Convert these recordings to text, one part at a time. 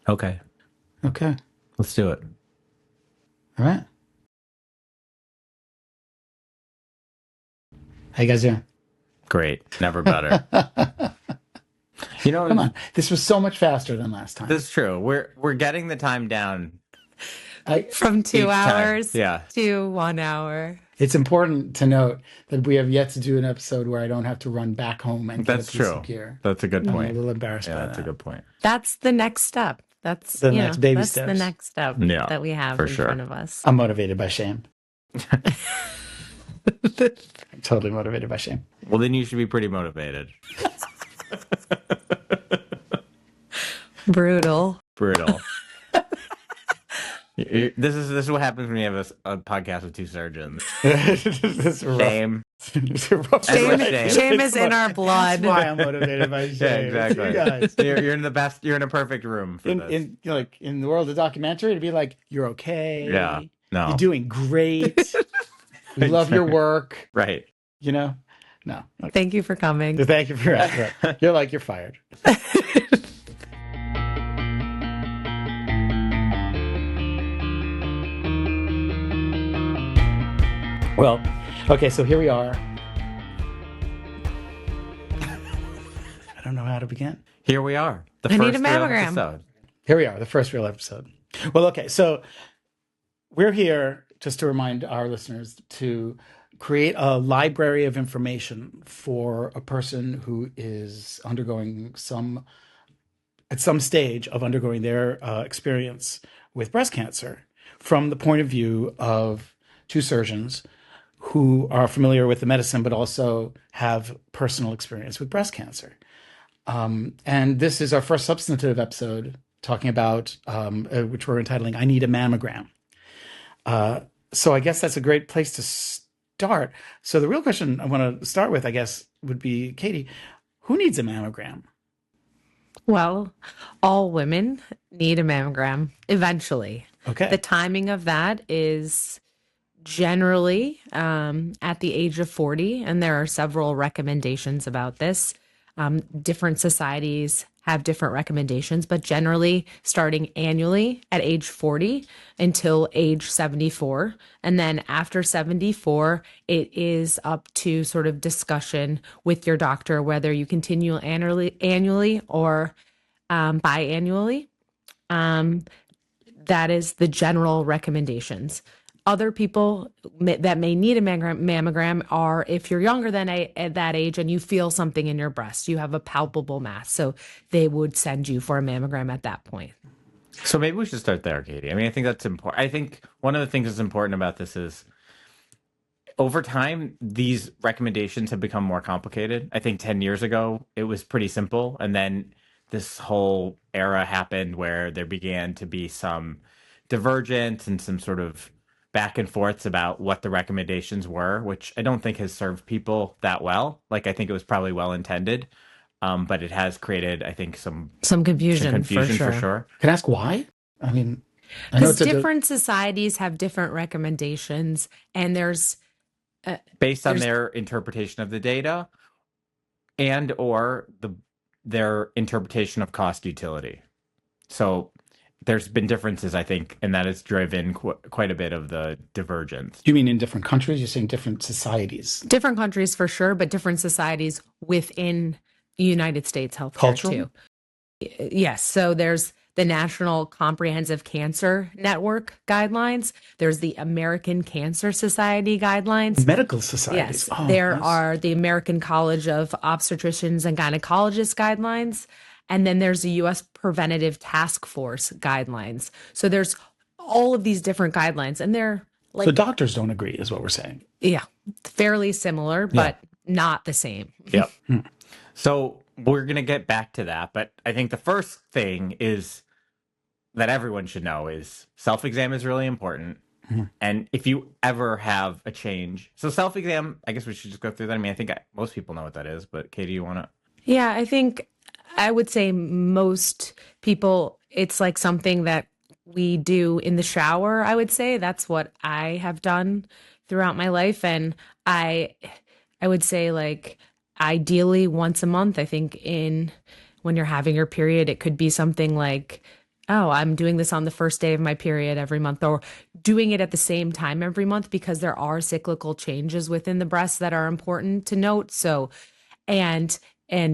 Okay. Okay. Let's do it. All right. How you guys doing? Great. Never better. You know, Come on. This was so much faster than last time. this is true. We're getting the time down. From 2 Each time. hours Yeah. to 1 hour. It's important to note that we have yet to do an episode where I don't have to run back home and get That's a piece true. of gear. That's a good I'm a point. little embarrassed Yeah, by that's that. a good point. That's the next step. That's The next baby that's steps. the next step Yeah, that we have for in sure. front of us. I'm motivated by shame. I'm totally motivated by shame. Well, then you should be pretty motivated. Brutal. Brutal. This is what happens when you have a podcast with two surgeons. This is rough. Shame. Shame, shame is in our blood. That's why I'm motivated by shame. Yeah, exactly. You guys. You're in the best. You're in a perfect room for this. In the world of documentary, it'd be like, you're okay. Yeah. No. You're doing great. We love your work. Right. You know? No. Okay. Thank you for coming. Thank you for that. You're fired. Well, okay, so here we are. I don't know how to begin. Here we are. The I first need a real mammogram. episode. Here we are, the first real episode. Well, okay, so we're here, just to remind our listeners, to create a library of information for a person who is undergoing at some stage of undergoing their experience with breast cancer from the point of view of two surgeons who are familiar with the medicine, but also have personal experience with breast cancer. And this is our first substantive episode talking about, which we're entitling, I Need a Mammogram. So I guess that's a great place to start. So the real question I want to start with, I guess, would be, Katie, who needs a mammogram? Well, all women need a mammogram eventually. Okay. The timing of that is generally at the age of 40, and there are several recommendations about this. Different societies have different recommendations, but generally starting annually at age 40 until age 74. And then after 74, it is up to sort of discussion with your doctor whether you continue annually or biannually. That is the general recommendations. Other people that may need a mammogram are if you're younger than at that age and you feel something in your breast, you have a palpable mass. So they would send you for a mammogram at that point. So maybe we should start there, Katie. I mean, I think that's important. I think one of the things that's important about this is over time, these recommendations have become more complicated. I think 10 years ago, it was pretty simple. And then this whole era happened where there began to be some divergence and some sort of back and forths about what the recommendations were, which I don't think has served people that well. Like, I think it was probably well intended, but it has created, I think, some confusion for sure. Can I ask why? I mean, because different societies have different recommendations, and there's based on their interpretation of the data and or their interpretation of cost utility. So there's been differences, I think, and that has driven quite a bit of the divergence. You mean in different countries? You're saying different societies? Different countries for sure, but different societies within the United States healthcare Cultural? too. Yes. So there's the National Comprehensive Cancer Network guidelines. There's the American Cancer Society guidelines. Medical societies. Yes. There are the American College of Obstetricians and Gynecologists guidelines. And then there's the U.S. Preventative Task Force guidelines. So there's all of these different guidelines, and they're like, so doctors don't agree, is what we're saying. yeah, fairly similar, but not the same. Yep. So we're going to get back to that. But I think the first thing is that everyone should know is self-exam is really important. Mm-hmm. And if you ever have a change, so self-exam, I guess we should just go through that. I mean, I think most people know what that is, but Katie, you want to? Yeah, I think I would say most people, it's like something that we do in the shower, I would say. That's what I have done throughout my life. And I would say, like, ideally once a month. I think when you're having your period, it could be something like oh, I'm doing this on the first day of my period every month, or doing it at the same time every month, because there are cyclical changes within the breast that are important to note. So, and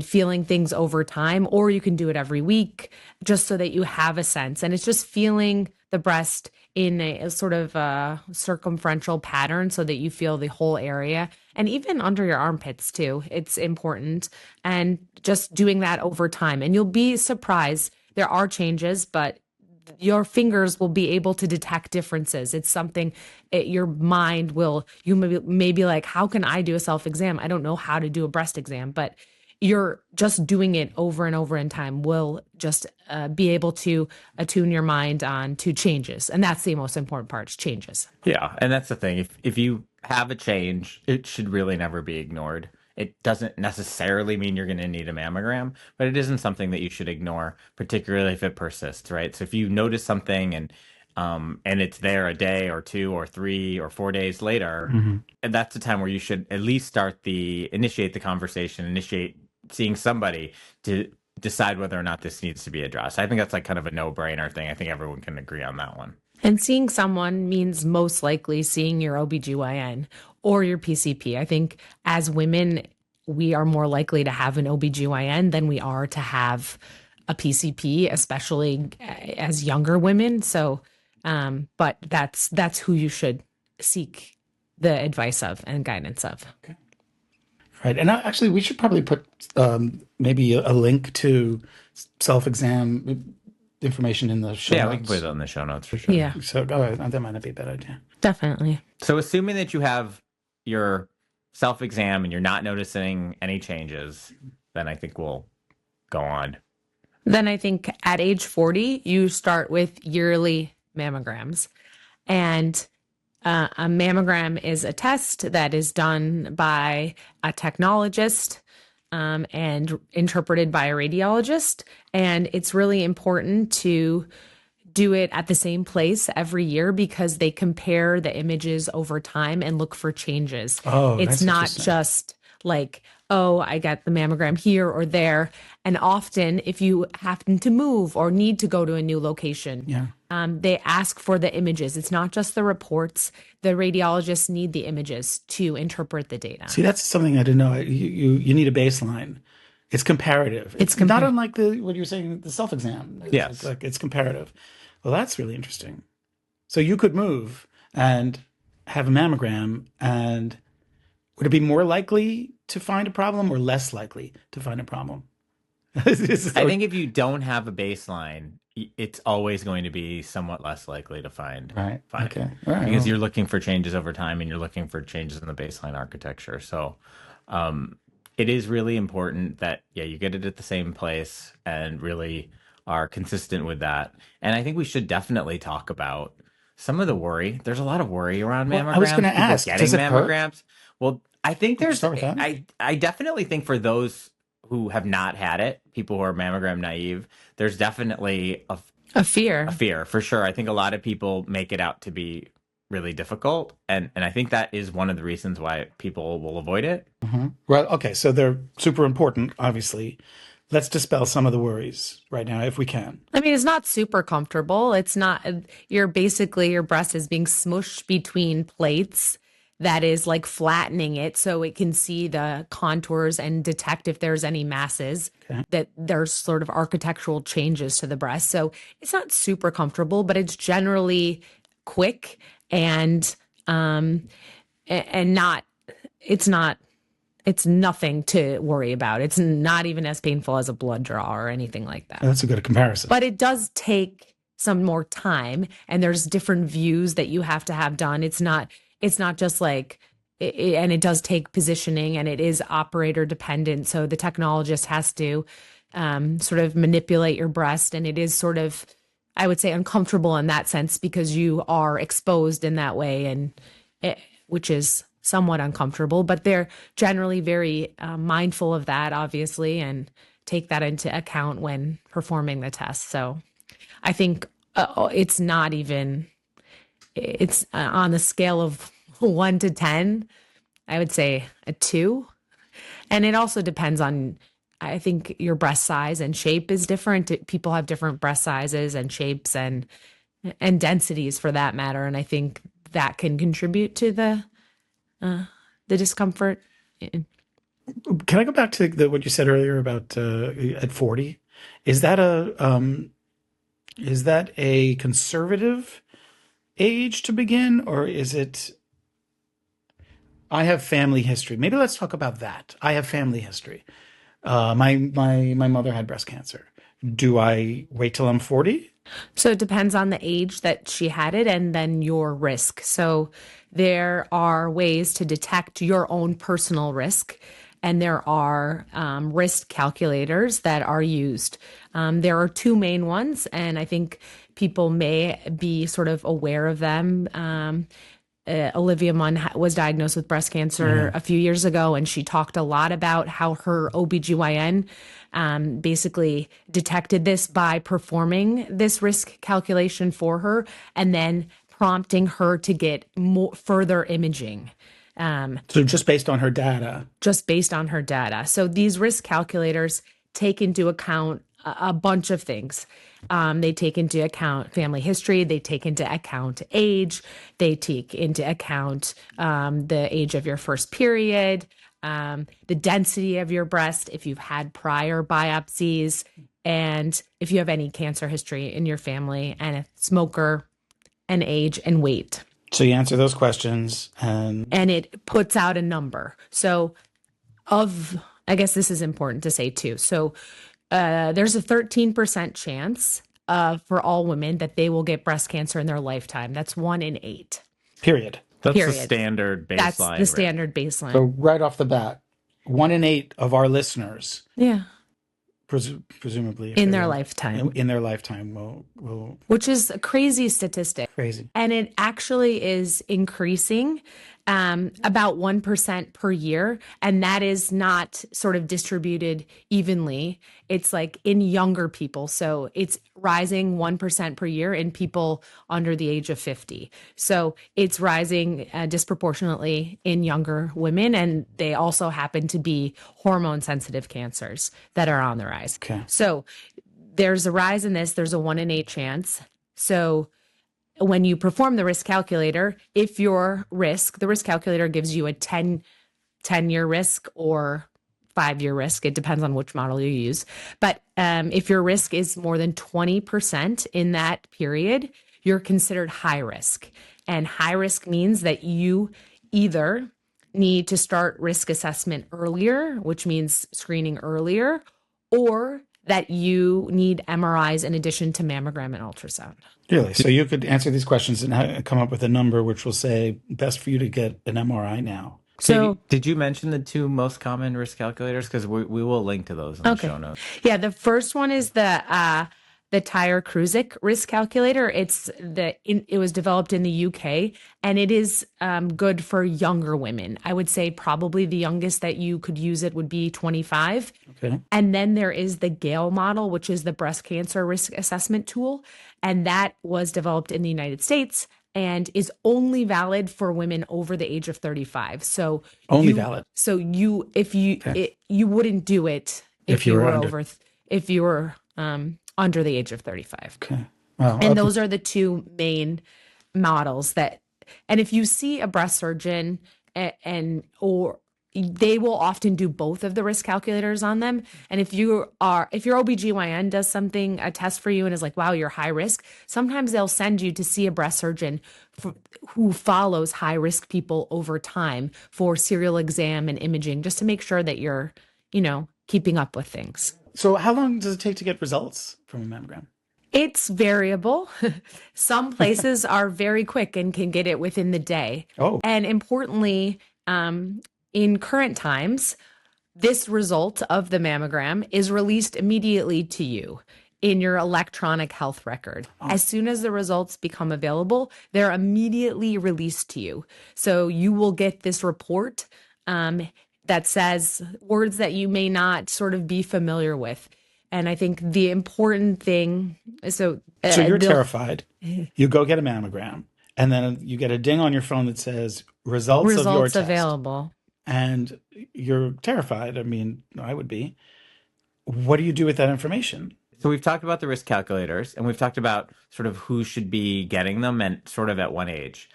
feeling things over time, or you can do it every week just so that you have a sense. And it's just feeling the breast in a sort of circumferential pattern so that you feel the whole area, and even under your armpits too. It's important. And just doing that over time. And you'll be surprised. There are changes, but your fingers will be able to detect differences. It's something your mind will, you may be like, how can I do a self exam? I don't know how to do a breast exam, but you're just doing it over and over in time will just be able to attune your mind on to changes. And that's the most important part, is changes. Yeah, and that's the thing. If you have a change, it should really never be ignored. It doesn't necessarily mean you're going to need a mammogram, but it isn't something that you should ignore, particularly if it persists, right? So if you notice something and it's there a day or 2 or 3 or 4 days later, and that's the time where you should at least initiate the conversation, initiate seeing somebody to decide whether or not this needs to be addressed. I think that's like kind of a no-brainer thing. I think everyone can agree on that one. And seeing someone means most likely seeing your OBGYN or your PCP. I think as women, we are more likely to have an OBGYN than we are to have a PCP, especially as younger women. So, but that's who you should seek the advice of and guidance of. Okay. Right. And actually, we should probably put maybe a link to self-exam information in the show notes. Yeah, we can put it on the show notes for sure. Yeah, So that might not be a bad idea. definitely. So assuming that you have your self-exam and you're not noticing any changes, then I think we'll go on. Then I think at age 40, you start with yearly mammograms. And a mammogram is a test that is done by a technologist and interpreted by a radiologist. And it's really important to do it at the same place every year because they compare the images over time and look for changes. Oh, it's that's not interesting. just like, oh, I got the mammogram here or there. And often, if you happen to move or need to go to a new location, they ask for the images. It's not just the reports. The radiologists need the images to interpret the data. See, that's something I didn't know. You need a baseline. It's comparative. It's not unlike what you're saying, the self-exam. Yes. It's comparative. Well, that's really interesting. So you could move and have a mammogram, and would it be more likely to find a problem or less likely to find a problem? I think if you don't have a baseline, it's always going to be somewhat less likely to find Right. it. Okay. All right. Because you're looking for changes over time and you're looking for changes in the baseline architecture. So it is really important that, you get it at the same place and really are consistent with that. And I think we should definitely talk about some of the worry. There's a lot of worry around mammograms. I was going to People ask, getting does it hurt? mammograms. Well, I think start with that? I definitely think for those who have not had it, people who are mammogram naive, there's definitely A fear. a fear for sure. I think a lot of people make it out to be really difficult, and I think that is one of the reasons why people will avoid it. Well, okay. So they're super important, obviously. Let's dispel some of the worries right now, if we can. I mean, it's not super comfortable. It's not, your breast is being smushed between plates that is like flattening it so it can see the contours and detect if there's any masses, that there's sort of architectural changes to the breast. So it's not super comfortable, but it's generally quick and not, it's nothing to worry about. It's not even as painful as a blood draw or anything like that. That's a good comparison. But it does take some more time, and there's different views that you have to have done. It's not just like, and it does take positioning, and it is operator dependent. So the technologist has to sort of manipulate your breast, and it is sort of, I would say, uncomfortable in that sense because you are exposed in that way, and which is somewhat uncomfortable, but they're generally very mindful of that, obviously, and take that into account when performing the test. So I think it's not even, it's on the scale of 1 to 10, I would say a 2. And it also depends on I think your breast size and shape is different. People have different breast sizes and shapes and densities for that matter. And I think that can contribute to the discomfort. Can I go back to what you said earlier about at 40? Is that a conservative age to begin, or is it? I have family history. Maybe let's talk about that. I have family history. My mother had breast cancer. Do I wait till I'm 40? So it depends on the age that she had it and then your risk. So there are ways to detect your own personal risk, and there are risk calculators that are used. There are two main ones, and I think people may be sort of aware of them. Olivia Munn was diagnosed with breast cancer a few years ago, and she talked a lot about how her OBGYN basically detected this by performing this risk calculation for her and then prompting her to get further imaging. So just based on her data. Just based on her data. So these risk calculators take into account a bunch of things. They take into account family history. They take into account age. They take into account the age of your first period, the density of your breast, if you've had prior biopsies, and if you have any cancer history in your family, and a smoker, and age and weight. So you answer those questions and it puts out a number. So I guess this is important to say too. So there's a 13% chance for all women that they will get breast cancer in their lifetime. That's 1 in 8. Period. That's Period. the standard baseline. That's the standard baseline. So right off the bat, 1 in 8 of our listeners, presumably in their lifetime, will which is a crazy statistic. Crazy. And it actually is increasing about 1% per year. And that is not sort of distributed evenly. It's like in younger people. So it's rising 1% per year in people under the age of 50. So it's rising disproportionately in younger women. And they also happen to be hormone sensitive cancers that are on the rise. Okay. So there's a rise in this. There's a 1 in 8 chance. So when you perform the risk calculator, if your risk, the risk calculator gives you a 10-year risk or 5-year risk. It depends on which model you use. But if your risk is more than 20% in that period, you're considered high risk. And high risk means that you either need to start risk assessment earlier, which means screening earlier, or that you need MRIs in addition to mammogram and ultrasound. Really? So you could answer these questions and come up with a number which will say best for you to get an MRI now. So did you mention the two most common risk calculators? Because we will link to those in the show notes. Yeah, the first one is the Tyrer-Kruzik risk calculator. It was developed in the UK, and it is good for younger women. I would say probably the youngest that you could use it would be 25. Okay. And then there is the Gale model, which is the breast cancer risk assessment tool, and that was developed in the United States and is only valid for women over the age of 35. So valid. So you wouldn't do it if you were under the age of 35. Okay. Wow. And those are the two main models and if you see a breast surgeon or they will often do both of the risk calculators on them. And if your OBGYN does a test for you and is like, wow, you're high risk, sometimes they'll send you to see a breast surgeon who follows high risk people over time for serial exam and imaging, just to make sure that you're, keeping up with things. So how long does it take to get results from a mammogram? It's variable. Some places are very quick and can get it within the day. Oh. And importantly, in current times, this result of the mammogram is released immediately to you in your electronic health record. Oh. As soon as the results become available, they're immediately released to you. So you will get this report that says words that you may not sort of be familiar with. And I think the important thing, so you're terrified. You go get a mammogram, and then you get a ding on your phone that says results of your test. Available. And you're terrified. I mean, I would be. what do you do with that information? So we've talked about the risk calculators, and we've talked about sort of who should be getting them and sort of at what age.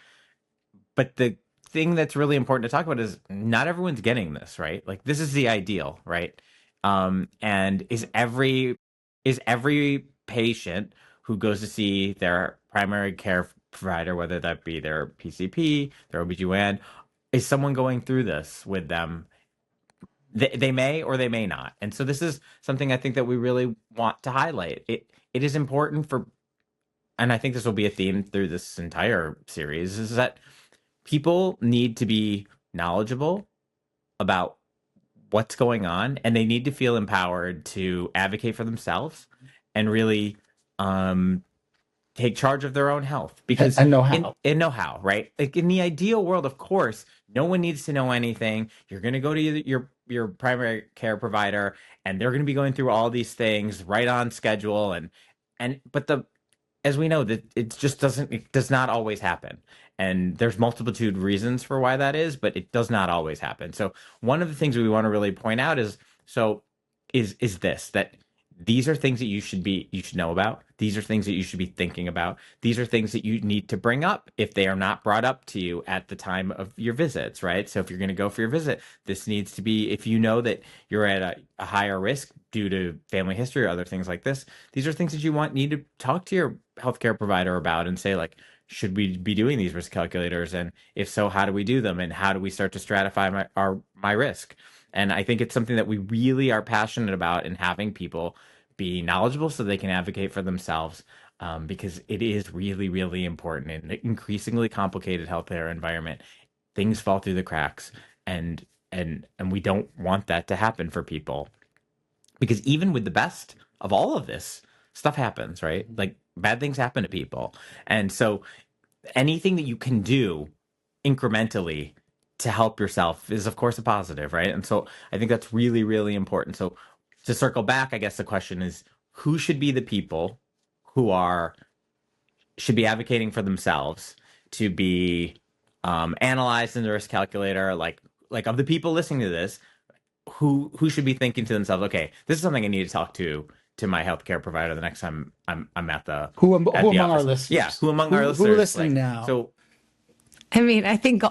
But the thing that's really important to talk about is not everyone's getting this, right? Like this is the ideal, right? And is every patient who goes to see their primary care provider, whether that be their PCP, their OBGYN, is someone going through this with them? They may or they may not. And so this is something I think that we really want to highlight. It is important for, and I think this will be a theme through this entire series, is that people need to be knowledgeable about what's going on, and they need to feel empowered to advocate for themselves and really take charge of their own health, because And know how. in know how, right? Like in the ideal world, of course, no one needs to know anything. You're going to go to your primary care provider, and they're going to be going through all these things right on schedule, and but the as we know that it does not always happen, and there's multitude reasons for why that is, but it does not always happen. So one of the things we want to really point out is this, that these are things that you should know about. These are things that you should be thinking about. These are things that you need to bring up if they are not brought up to you at the time of your visits, right? So if you're going to go for your visit, this needs to be, if you know that you're at a higher risk due to family history or other things like this, these are things that need to talk to your healthcare provider about and say, like, should we be doing these risk calculators? And if so, how do we do them? And how do we start to stratify my risk? And I think it's something that we really are passionate about in having people be knowledgeable so they can advocate for themselves, because it is really, really important in an increasingly complicated healthcare environment. Things fall through the cracks, and we don't want that to happen for people, because even with the best of all of this, stuff happens, right? Like bad things happen to people. And so anything that you can do incrementally to help yourself is of course a positive, right? And so I think that's really, really important. So to circle back, I guess the question is, who should be the people who should be advocating for themselves to be analyzed in the risk calculator? Like of the people listening to this, who should be thinking to themselves, okay, this is something I need to talk to my healthcare provider the next time I'm at the Who at the among our office. listeners? Yeah, who among our listeners? Who listening now? So I mean, I think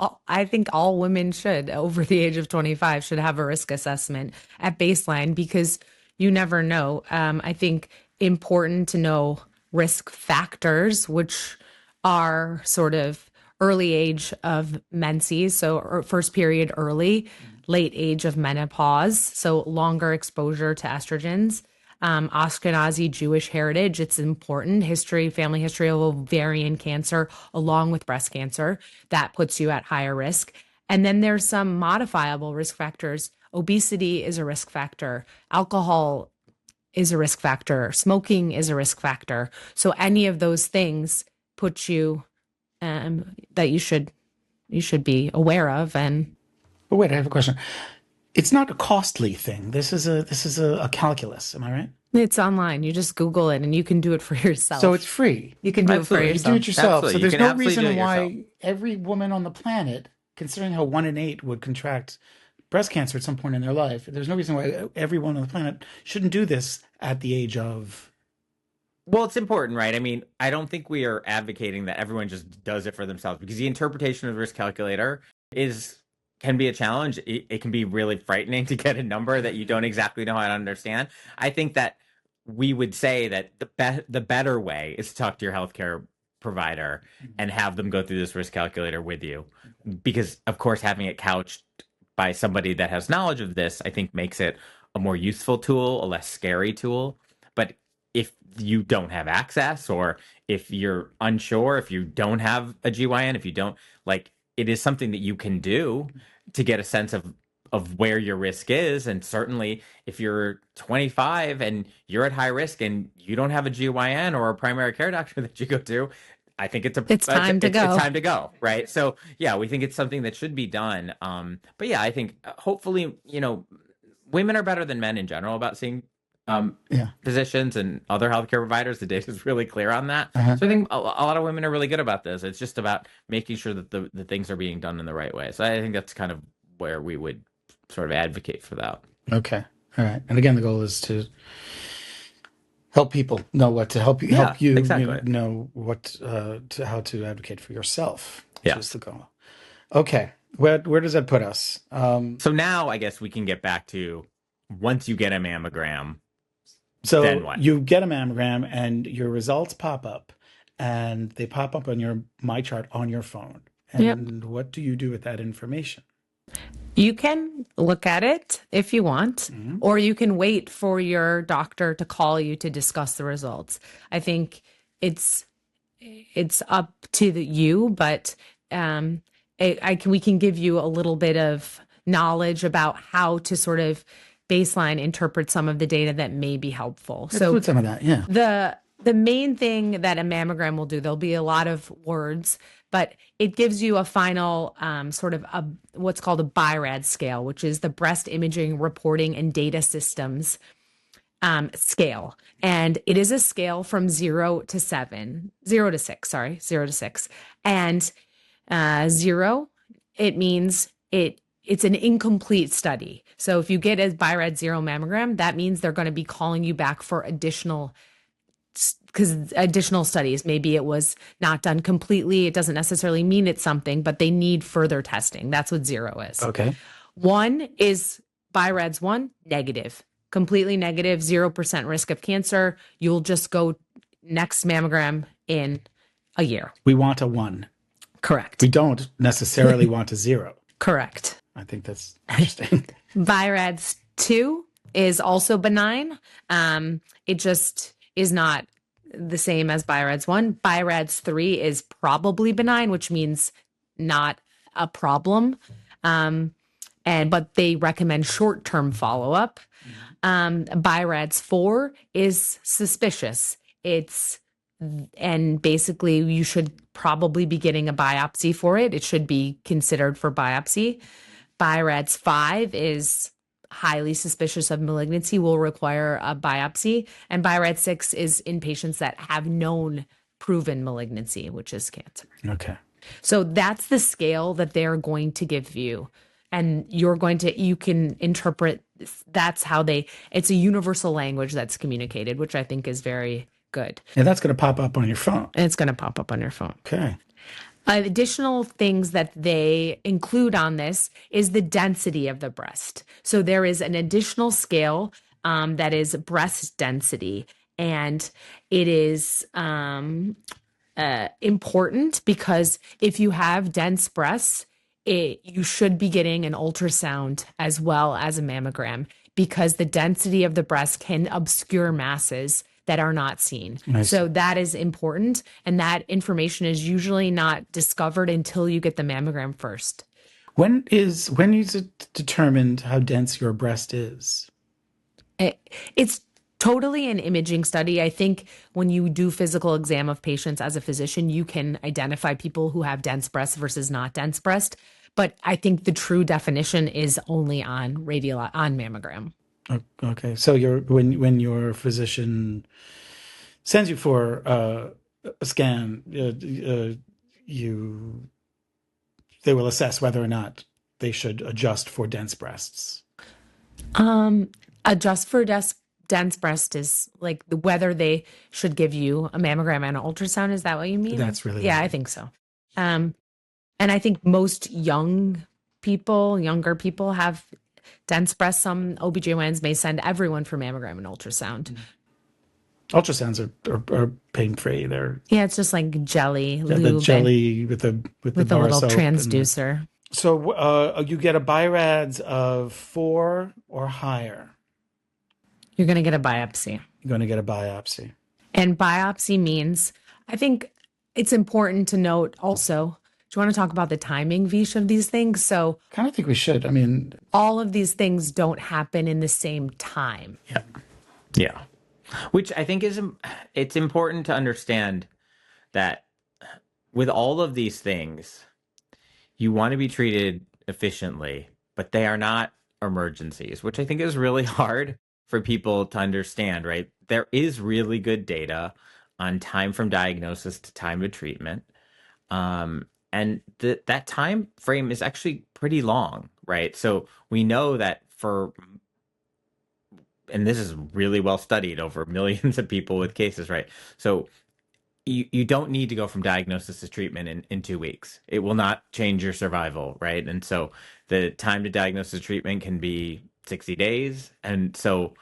all women should over the age of 25 should have a risk assessment at baseline, because you never know. I think important to know risk factors, which are sort of early age of menses, so first period early, late age of menopause, so longer exposure to estrogens. Ashkenazi Jewish heritage, it's important. Family history of ovarian cancer, along with breast cancer, that puts you at higher risk. And then there's some modifiable risk factors. Obesity is a risk factor. Alcohol is a risk factor. Smoking is a risk factor. So any of those things put you that you should be aware of. And But wait, I have a question. It's not a costly thing. This is a calculus. Am I right? it's online. You just Google it and you can do it for yourself. So it's free. You can do it for Absolutely. You yourself. do it yourself. Absolutely. So You there's can no absolutely do reason it why yourself. every woman on the planet, considering how 1 in 8 would contract breast cancer at some point in their life, there's no reason why everyone on the planet shouldn't do this at the age of. Well, it's important, right? I mean, I don't think we are advocating that everyone just does it for themselves, because the interpretation of the risk calculator can be a challenge. It can be really frightening to get a number that you don't exactly know how to understand. I think that we would say that the better way is to talk to your healthcare provider and have them go through this risk calculator with you, because of course having it couched by somebody that has knowledge of this, I think makes it a more useful tool, a less scary tool. But if you don't have access, or if you're unsure, if you don't have a GYN, if you don't, like, it is something that you can do to get a sense of where your risk is. And certainly if you're 25 and you're at high risk and you don't have a GYN or a primary care doctor that you go to, I think It's time to go. It's time to go, right? So yeah, we think it's something that should be done. But yeah, I think hopefully, women are better than men in general about seeing physicians and other healthcare providers. The data is really clear on that. Uh-huh. So I think a lot of women are really good about this. It's just about making sure that the things are being done in the right way. So I think that's kind of where we would sort of advocate for that. Okay. All right. And again, the goal is to help people know what to help you, Yeah, exactly. know what how to advocate for yourself, which Yeah. is the goal. Okay. Where does that put us? So now I guess we can get back to once you get a mammogram, then So what? you get a mammogram and your results pop up, and they pop up on your My Chart on your phone. Yep. And what do you do with that information? You can look at it if you want, or you can wait for your doctor to call you to discuss the results. I think it's up to you, but we can give you a little bit of knowledge about how to sort of baseline interpret some of the data that may be helpful. Let's put some of that. Yeah. The main thing that a mammogram will do, there'll be a lot of words, but it gives you a final sort of what's called a BI-RAD scale, which is the Breast Imaging Reporting and Data Systems scale. And it is a scale from 0 to 6. And 0, it means it's an incomplete study. So if you get a BI-RAD 0 mammogram, that means they're going to be calling you back for additional studies. Maybe it was not done completely. It doesn't necessarily mean it's something, but they need further testing. That's what 0 is. Okay. 1 is BI-RADS 1, negative, completely negative, 0% risk of cancer. You'll just go next mammogram in a year. We want a 1. Correct. We don't necessarily want a 0. Correct. I think that's interesting. BI-RADS 2 is also benign. It just is not the same as BI-RADS 1. BI-RADS 3 is probably benign, which means not a problem. But they recommend short-term follow-up. BI-RADS 4 is suspicious. And basically you should probably be getting a biopsy for it. It should be considered for biopsy. BI-RADS 5 is highly suspicious of malignancy, will require a biopsy. And BI-RADS 6 is in patients that have known proven malignancy, which is cancer. Okay. So that's the scale that they're going to give you. And you can interpret, it's a universal language that's communicated, which I think is very good. And that's going to pop up on your phone. And it's going to pop up on your phone. Okay. Additional things that they include on this is the density of the breast. So there is an additional scale that is breast density, and it is important because if you have dense breasts, you should be getting an ultrasound as well as a mammogram, because the density of the breast can obscure masses that are not seen. Nice. So that is important. And that information is usually not discovered until you get the mammogram first. When is it determined how dense your breast is? It's totally an imaging study. I think when you do physical exam of patients as a physician, you can identify people who have dense breasts versus not dense breast. But I think the true definition is only on mammogram. Okay, so when your physician sends you for a scan, they will assess whether or not they should adjust for dense breasts. Adjust for dense breast is like whether they should give you a mammogram and an ultrasound. Is that what you mean? That's really I think so. And I think most younger people have dense breasts. Some OBGYNs may send everyone for mammogram and ultrasound. Ultrasounds are pain-free. It's just like jelly, lube, the jelly with the bar little soap transducer. So you get a BI-RADS of 4 or higher. You're going to get a biopsy. You're going to get a biopsy. And biopsy means, I think it's important to note also, do you want to talk about the timing, Vish, of these things? So kind of think we should. I mean, all of these things don't happen in the same time. Yeah. Which I think it's important to understand that with all of these things, you want to be treated efficiently, but they are not emergencies, which I think is really hard for people to understand, right? There is really good data on time from diagnosis to time of treatment. And that time frame is actually pretty long, right? So we know that for and this is really well studied over millions of people with cases, right? So you don't need to go from diagnosis to treatment in 2 weeks. It will not change your survival, right? And so the time to diagnosis treatment can be 60 days, and so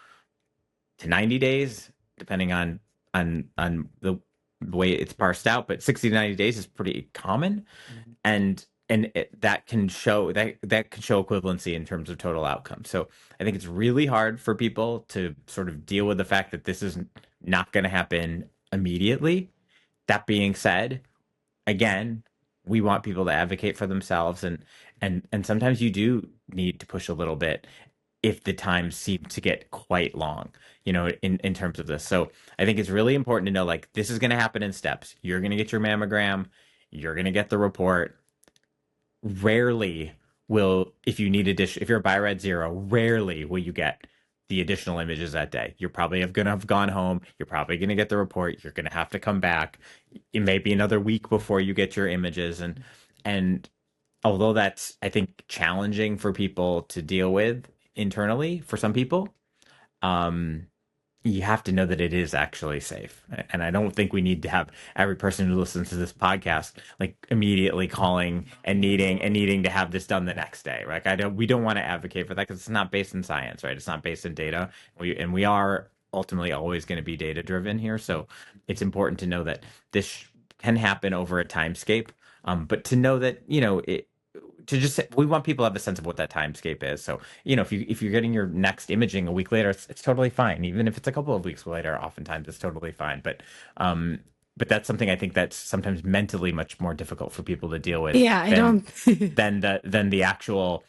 to 90 days, depending on the way it's parsed out. But 60 to 90 days is pretty common, and that can show that can show equivalency in terms of total outcome. So I think it's really hard for people to sort of deal with the fact that this is not going to happen immediately. That being said, again, we want people to advocate for themselves, and sometimes you do need to push a little bit if the times seem to get quite long, in terms of this. So I think it's really important to know, like, this is going to happen in steps. You're going to get your mammogram, you're going to get the report. Rarely will, if you're a BI-RAD 0, rarely will you get the additional images that day. You're probably going to have gone home. You're probably going to get the report. You're going to have to come back. It may be another week before you get your images. And although that's, I think, challenging for people to deal with internally for some people, you have to know that it is actually safe. And I don't think we need to have every person who listens to this podcast like immediately calling and needing to have this done the next day. Right? We don't want to advocate for that because it's not based in science, right? It's not based in data. We are ultimately always going to be data driven here. So it's important to know that this can happen over a timescape. But to know that, we want people to have a sense of what that timescape is. So, if you're getting your next imaging a week later, it's totally fine. Even if it's a couple of weeks later, oftentimes it's totally fine. But that's something I think that's sometimes mentally much more difficult for people to deal with. Yeah, I don't. than the actual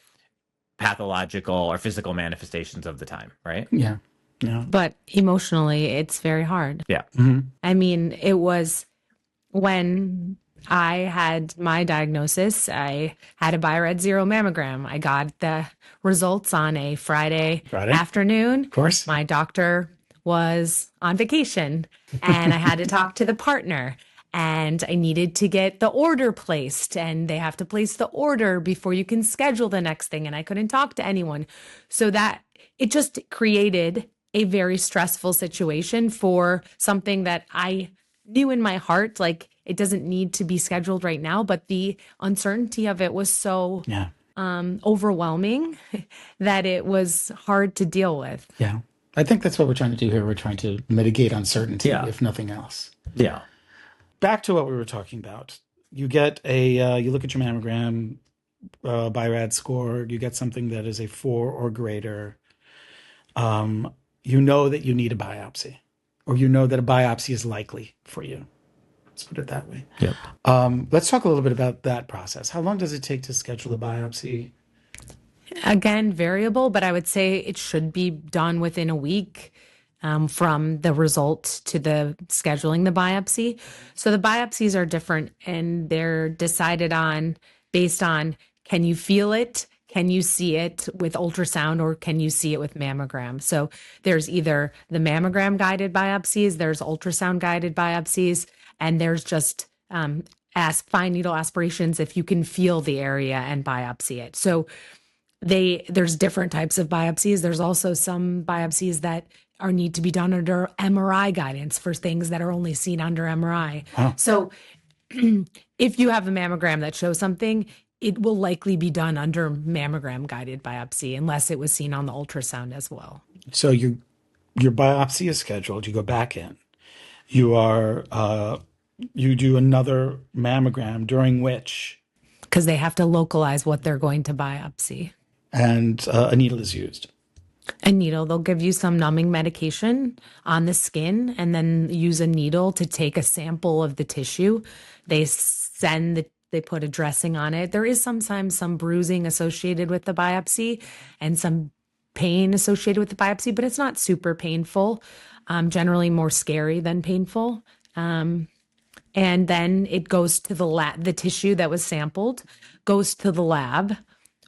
pathological or physical manifestations of the time, right? Yeah. Yeah. But emotionally, it's very hard. Yeah. I mean, it was when I had my diagnosis. I had a BI-RAD 0 mammogram. I got the results on a Friday afternoon. Of course. My doctor was on vacation and I had to talk to the partner and I needed to get the order placed, and they have to place the order before you can schedule the next thing. And I couldn't talk to anyone. So that it just created a very stressful situation for something that I knew in my heart, like, it doesn't need to be scheduled right now, but the uncertainty of it was so overwhelming that it was hard to deal with. Yeah. I think that's what we're trying to do here. We're trying to mitigate uncertainty, if nothing else. Yeah. Back to what we were talking about. You get you look at your mammogram BI-RAD score, you get something that is a 4 or greater. You know that you need a biopsy, or you know that a biopsy is likely for you. Let's put it that way. Yep. Let's talk a little bit about that process. How long does it take to schedule a biopsy? Again, variable, but I would say it should be done within a week from the result to the scheduling the biopsy. So the biopsies are different, and they're decided on based on, can you feel it? Can you see it with ultrasound, or can you see it with mammogram? So there's either the mammogram guided biopsies, there's ultrasound guided biopsies, and there's just fine needle aspirations if you can feel the area and biopsy it. So there's different types of biopsies. There's also some biopsies that need to be done under MRI guidance for things that are only seen under MRI. Wow. So if you have a mammogram that shows something, it will likely be done under mammogram guided biopsy unless it was seen on the ultrasound as well. So your biopsy is scheduled. You go back in. You do another mammogram during which, because they have to localize what they're going to biopsy. And a needle is used. A needle, they'll give you some numbing medication on the skin and then use a needle to take a sample of the tissue. They put a dressing on it. There is sometimes some bruising associated with the biopsy and some pain associated with the biopsy, but it's not super painful. Generally more scary than painful. And then it goes to the lab. The tissue that was sampled goes to the lab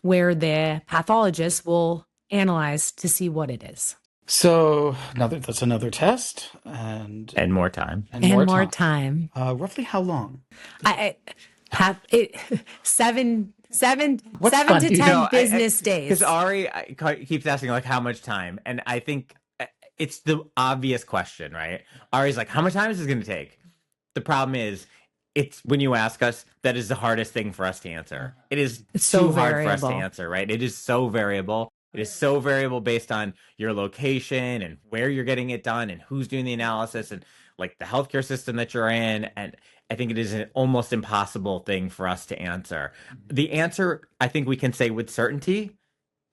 where the pathologist will analyze to see what it is. So that's another test and more time. And more time. Roughly how long? I have it 7 to 10 business days. Because Ari keeps asking, like, how much time, and I think it's the obvious question, right? Ari's like, how much time is this going to take? The problem is, it's when you ask us, that is the hardest thing for us to answer. It is It's so too hard for us to variable. answer, right? It is so variable. It is so variable based on your location and where you're getting it done and who's doing the analysis and like the healthcare system that you're in. And I think it is an almost impossible thing for us to answer. The answer, I think we can say with certainty,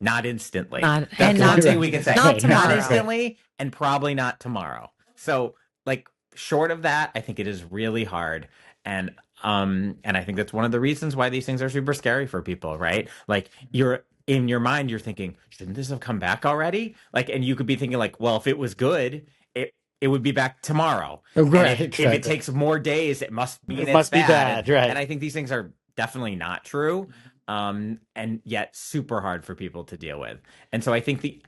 not instantly. Not That's and the one not thing we can say. not Not tomorrow. instantly, and probably not tomorrow. So, like, short of that, I think it is really hard. And I think that's one of the reasons why these things are super scary for people, right? Like, you're in your mind, you're thinking, shouldn't this have come back already? Like, and you could be thinking, like, well, if it was good, it would be back tomorrow. Right. And if it takes more days, it must be It must be bad, right? And I think these things are definitely not true, and yet super hard for people to deal with. And so I think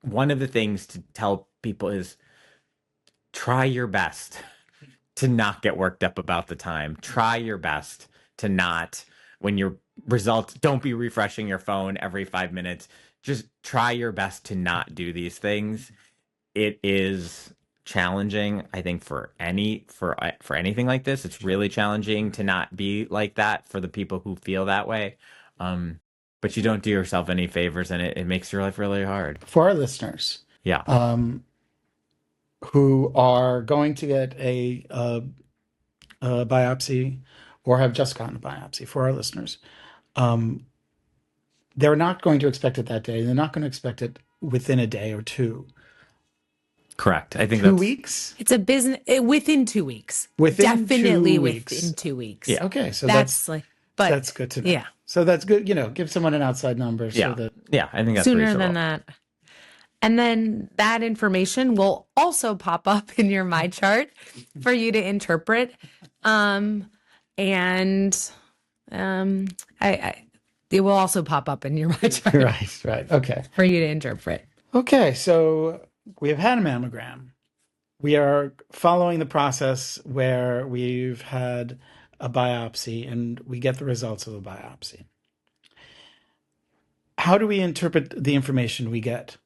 one of the things to tell people is try your best to not get worked up about the time. Try your best to not, when your results, don't be refreshing your phone every 5 minutes. Just try your best to not do these things. It is challenging, I think, for anything like this. It's really challenging to not be like that for the people who feel that way. But you don't do yourself any favors, and it makes your life really hard. For our listeners, Yeah. who are going to get a biopsy or have just gotten a biopsy, for our listeners, they're not going to expect it that day. They're not going to expect it within a day or two. Correct. I think 2 that's weeks? It's a business within 2 weeks. Within Definitely 2 weeks. within 2 weeks. Yeah. Okay, so That's like, but that's good to know. yeah. So that's good. Give someone an outside number so yeah. that Yeah, I think that's sooner reasonable. than that. And then that information will also pop up in your My Chart for you to interpret. It will also pop up in your My Chart right. Okay. for you to interpret. Okay, so we have had a mammogram. We are following the process where we've had a biopsy and we get the results of the biopsy. How do we interpret the information we get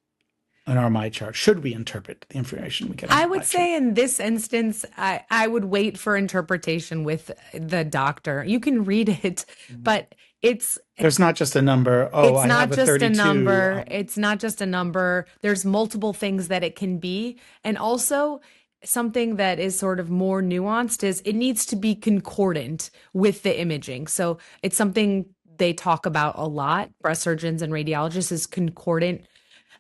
on our My Chart? Should we interpret the information we get on I our would My say in this instance, I would wait for interpretation with the doctor. You can read it, but There's not just a number. Oh, it's I not have a just 32. a number. It's not just a number. There's multiple things that it can be. And also something that is sort of more nuanced is it needs to be concordant with the imaging. So it's something they talk about a lot, breast surgeons and radiologists, is concordant.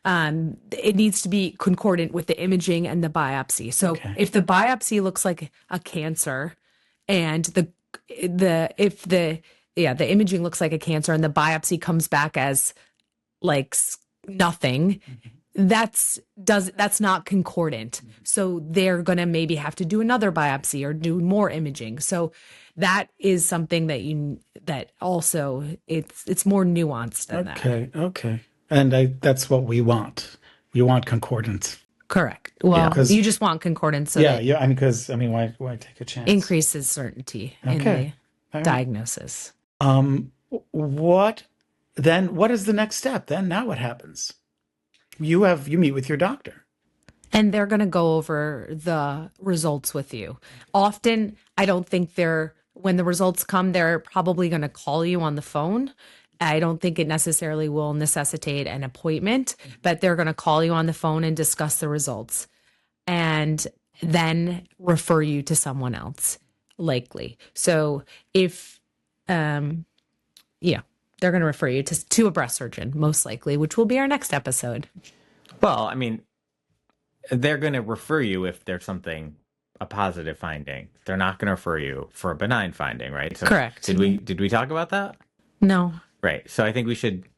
It needs to be concordant with the imaging and the biopsy. So if the biopsy looks like a cancer and the imaging looks like a cancer and the biopsy comes back as like nothing, that's not concordant. So they're going to maybe have to do another biopsy or do more imaging. So that is something that also it's more nuanced than that. Okay. And that's what we want. We want concordance. Correct. Well, you just want concordance. So that I mean, why take a chance? increases certainty in the diagnosis. What is the next step then? Now what happens? You meet with your doctor. And they're going to go over the results with you. Often, I don't think when the results come, they're probably going to call you on the phone. I don't think it necessarily will necessitate an appointment, but they're going to call you on the phone and discuss the results and then refer you to someone else, likely. So if, they're going to refer you to a breast surgeon, most likely, which will be our next episode. Well, I mean, they're going to refer you if there's a positive finding. They're not going to refer you for a benign finding, right? So Correct. Did we talk about that? No. Right. So I think we should.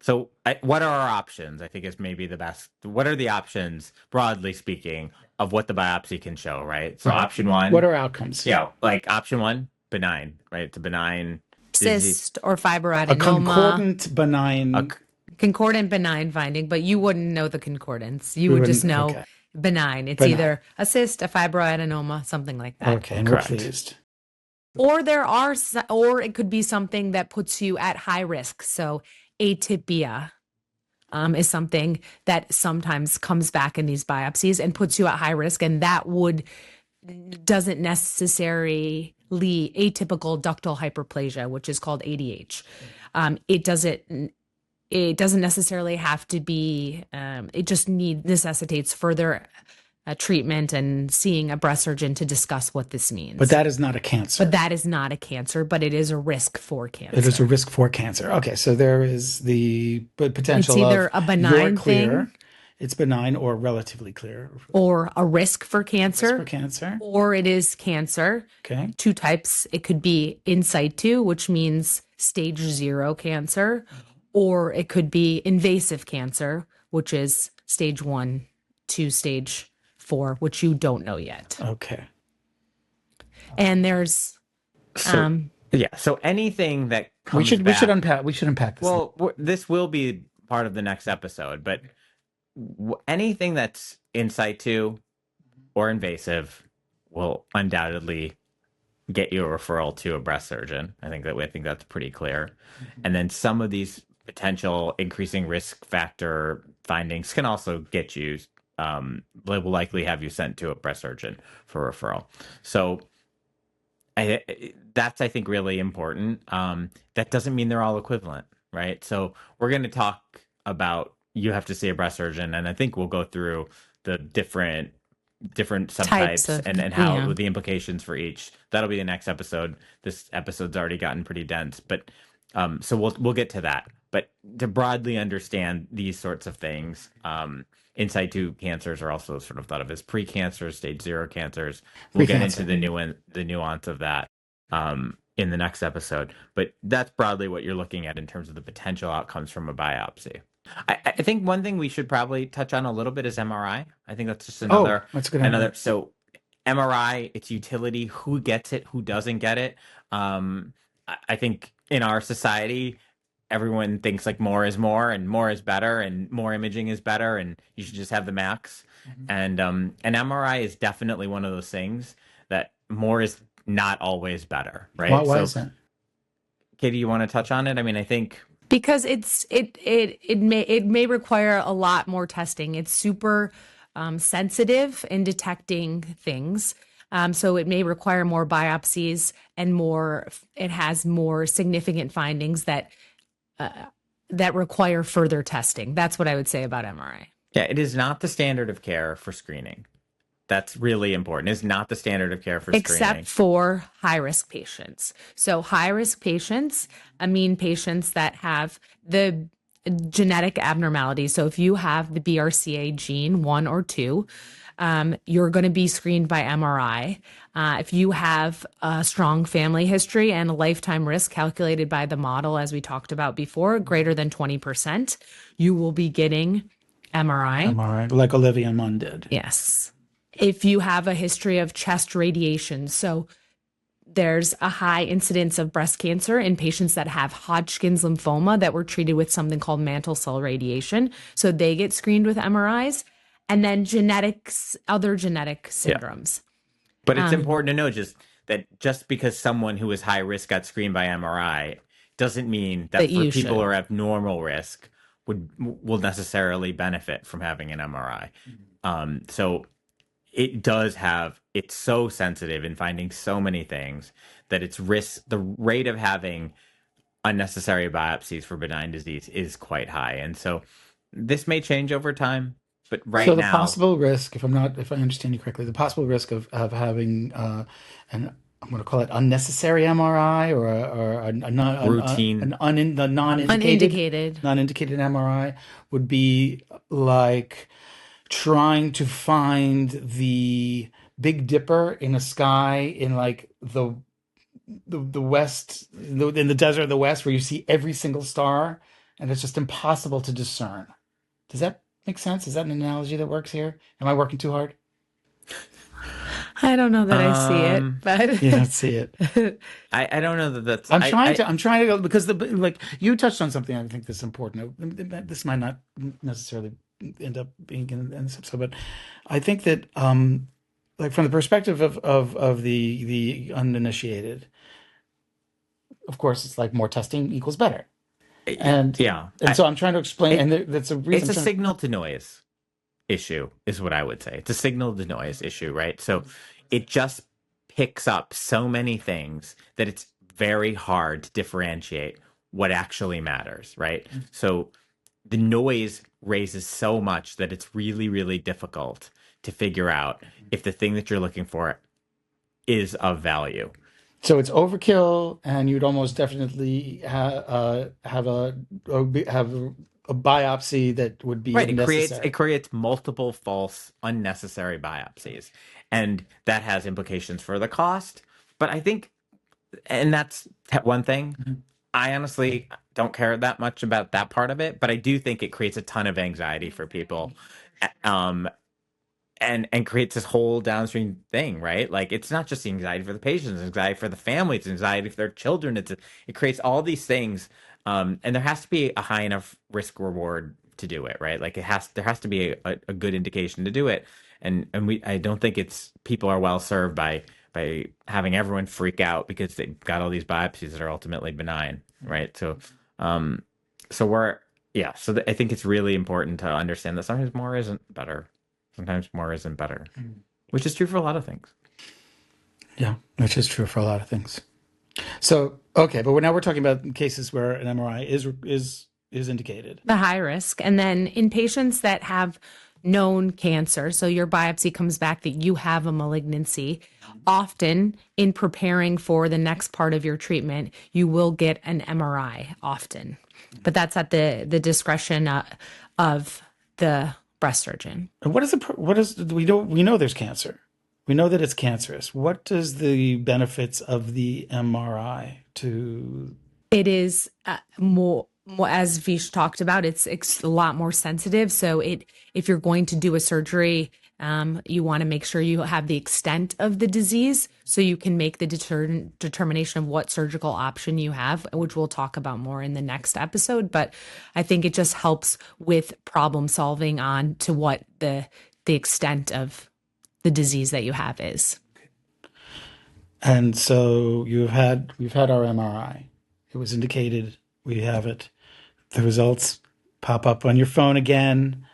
So what are our options? I think is maybe the best. What are the options, broadly speaking, of what the biopsy can show, right? So option one. What are outcomes? Yeah. Like option one, benign, right? It's a benign Cyst or fibroadenoma. A concordant benign. Concordant benign finding, but you wouldn't know the concordance. You would just know benign. It's either a cyst, a fibroadenoma, something like that. Okay, and we're pleased. Or it could be something that puts you at high risk. So atypia, is something that sometimes comes back in these biopsies and puts you at high risk, and that doesn't necessarily atypical ductal hyperplasia, which is called ADH. It doesn't necessarily have to be. It just necessitates further treatment and seeing a breast surgeon to discuss what this means. But that is not a cancer. But that is not a cancer, but it is a risk for cancer. It is a risk for cancer. Okay, so there is the potential It's either of a benign you're clear, thing, it's benign or relatively clear. or a risk for cancer, For cancer. or it is cancer. Okay. Two types. It could be in situ, which means stage 0 cancer, or it could be invasive cancer, which is stage 1 to stage 4, which you don't know yet. Okay. And there's So anything that We comes should back, unpack this. well, this will be part of the next episode, but anything that's in situ or invasive will undoubtedly get you a referral to a breast surgeon. I think that's pretty clear. And then some of these potential increasing risk factor findings can also get you, they will likely have you sent to a breast surgeon for referral. So that's, I think, really important. That doesn't mean they're all equivalent, right? So we're going to talk about, you have to see a breast surgeon, and I think we'll go through the different subtypes and how the implications for each. That'll be the next episode. This episode's already gotten pretty dense, but so we'll get to that. But to broadly understand these sorts of things, in situ cancers are also sort of thought of as pre-cancers, stage 0 cancers. We'll get into the nuance of that in the next episode. But that's broadly what you're looking at in terms of the potential outcomes from a biopsy. I think one thing we should probably touch on a little bit is MRI. I think that's just another. That's good. So MRI, its utility, who gets it, who doesn't get it. I think in our society, everyone thinks like more is more, and more is better, and more imaging is better, and you should just have the max. And an MRI is definitely one of those things that more is not always better, right? Why is that? Katie, you want to touch on it? I mean, I think because it may require a lot more testing. It's super sensitive in detecting things. So it may require more biopsies and it has more significant findings that require further testing. That's what I would say about MRI. Yeah, it is not the standard of care for screening. That's really important. It's not the standard of care for screening. Except for high-risk patients. So high-risk patients, I mean patients that have the genetic abnormalities. So if you have the BRCA gene 1 or 2, you're going to be screened by MRI. If you have a strong family history and a lifetime risk calculated by the model, as we talked about before, greater than 20%, you will be getting MRI. MRI, like Olivia Munn did. Yes. If you have a history of chest radiation, so there's a high incidence of breast cancer in patients that have Hodgkin's lymphoma that were treated with something called mantle cell radiation. So they get screened with MRIs. And then other genetic syndromes. Yeah. But it's important to know just because someone who is high risk got screened by MRI doesn't mean that for people who are at normal risk will necessarily benefit from having an MRI. So it's so sensitive in finding so many things that the rate of having unnecessary biopsies for benign disease is quite high. And so this may change over time. But so the possible risk, if I understand you correctly, the possible risk of having I'm going to call it unnecessary MRI or a routine, non-indicated MRI would be like trying to find the Big Dipper in a sky in like the west, in the desert of the west, where you see every single star, and it's just impossible to discern. Does that make sense? Is that an analogy that works here? Am I working too hard? I don't know that I see it, but you don't see it. I don't know that that's. I'm trying to go because you touched on something I think that's important. This might not necessarily end up being in this episode, but I think that like from the perspective of the uninitiated, of course, it's like more testing equals better. And Yeah. so I'm trying to explain, and that's a reason. It's a signal to noise issue, is what I would say. It's a signal to noise issue, right? So it just picks up so many things that it's very hard to differentiate what actually matters, right? So the noise raises so much that it's really, really difficult to figure out if the thing that you're looking for is of value. So it's overkill, and you'd almost definitely have a biopsy that would be Right. unnecessary. It creates multiple false, unnecessary biopsies. And that has implications for the cost. But I think, and that's one thing. I honestly don't care that much about that part of it, but I do think it creates a ton of anxiety for people. Um, and creates this whole downstream thing, right? Like it's not just the anxiety for the patients, it's anxiety for the family, it's anxiety for their children. It creates all these things, and there has to be a high enough risk reward to do it, right? Like there has to be a good indication to do it, and I don't think it's people are well served by having everyone freak out because they've got all these biopsies that are ultimately benign, right? Um, so we're yeah, so I think it's really important to understand that sometimes more isn't better. Sometimes more isn't better, which is true for a lot of things. Yeah, which is true for a lot of things. So, okay, but now we're talking about cases where an MRI is indicated. The high risk. And then in patients that have known cancer, so your biopsy comes back that you have a malignancy, often in preparing for the next part of your treatment, you will get an MRI often. But that's at the discretion of the breast surgeon. And we know there's cancer. We know that it's cancerous. What is the benefits of the MRI to? It is more, as Vish talked about, it's a lot more sensitive. So if you're going to do a surgery, you want to make sure you have the extent of the disease so you can make the determination of what surgical option you have, which we'll talk about more in the next episode. But I think it just helps with problem solving on to what the extent of the disease that you have is. And so we've had our MRI. It was indicated. We have it. The results pop up on your phone again.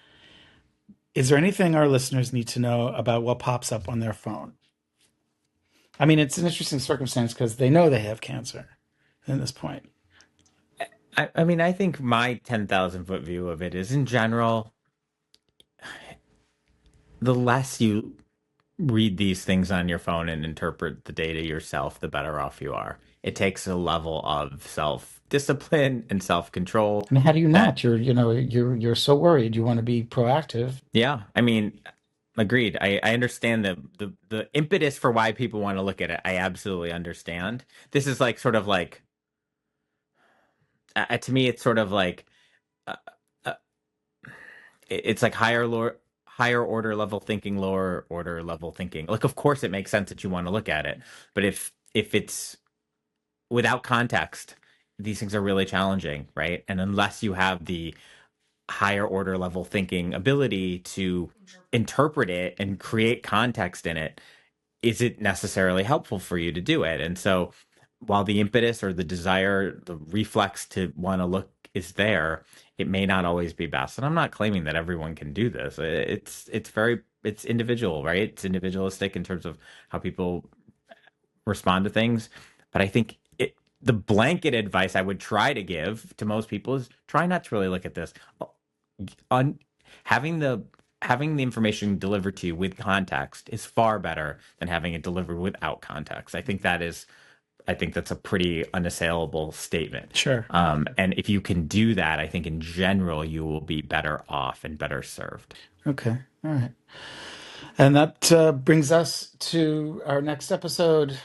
Is there anything our listeners need to know about what pops up on their phone? I mean, it's an interesting circumstance because they know they have cancer at this point. I mean, I think my 10,000-foot view of it is, in general, the less you read these things on your phone and interpret the data yourself, the better off you are. It takes a level of self-discipline and self-control. And how do you not? You're so worried. You want to be proactive. Yeah, I mean, agreed. I understand the impetus for why people want to look at it. I absolutely understand. This is like sort of like to me, it's sort of like uh, it's like higher order level thinking, lower order level thinking. Like, of course, it makes sense that you want to look at it, but if it's without context, these things are really challenging, right? And unless you have the higher order level thinking ability to interpret it and create context in it, is it necessarily helpful for you to do it? And so while the impetus or the desire, the reflex to want to look is there, it may not always be best. And I'm not claiming that everyone can do this. It's individual, right? It's individualistic in terms of how people respond to things. But I think the blanket advice I would try to give to most people is try not to really look at this. Having the information delivered to you with context is far better than having it delivered without context. I think that's a pretty unassailable statement. Sure. And if you can do that, I think in general you will be better off and better served. Okay. All right. And that brings us to our next episode.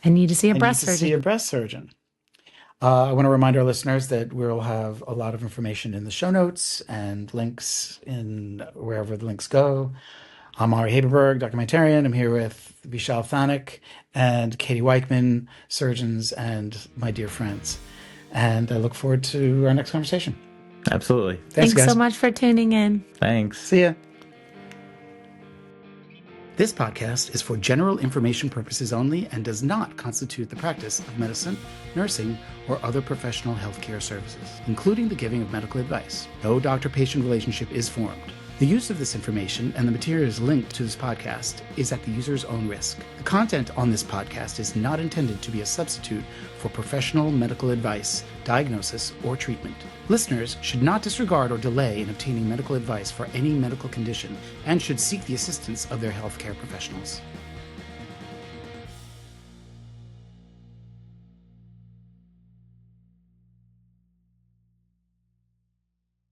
I need to see a breast surgeon. See a breast surgeon. I want to remind our listeners that we'll have a lot of information in the show notes and links in wherever the links go. I'm Ari Haberberg, documentarian. I'm here with Vishal Thanik and Katie Weichman, surgeons and my dear friends. And I look forward to our next conversation. Absolutely. Thanks guys. so much for tuning in. Thanks. See ya. This podcast is for general information purposes only and does not constitute the practice of medicine, nursing, or other professional healthcare services, including the giving of medical advice. No doctor-patient relationship is formed. The use of this information and the materials linked to this podcast is at the user's own risk. The content on this podcast is not intended to be a substitute for professional medical advice, diagnosis, or treatment. Listeners should not disregard or delay in obtaining medical advice for any medical condition and should seek the assistance of their healthcare professionals.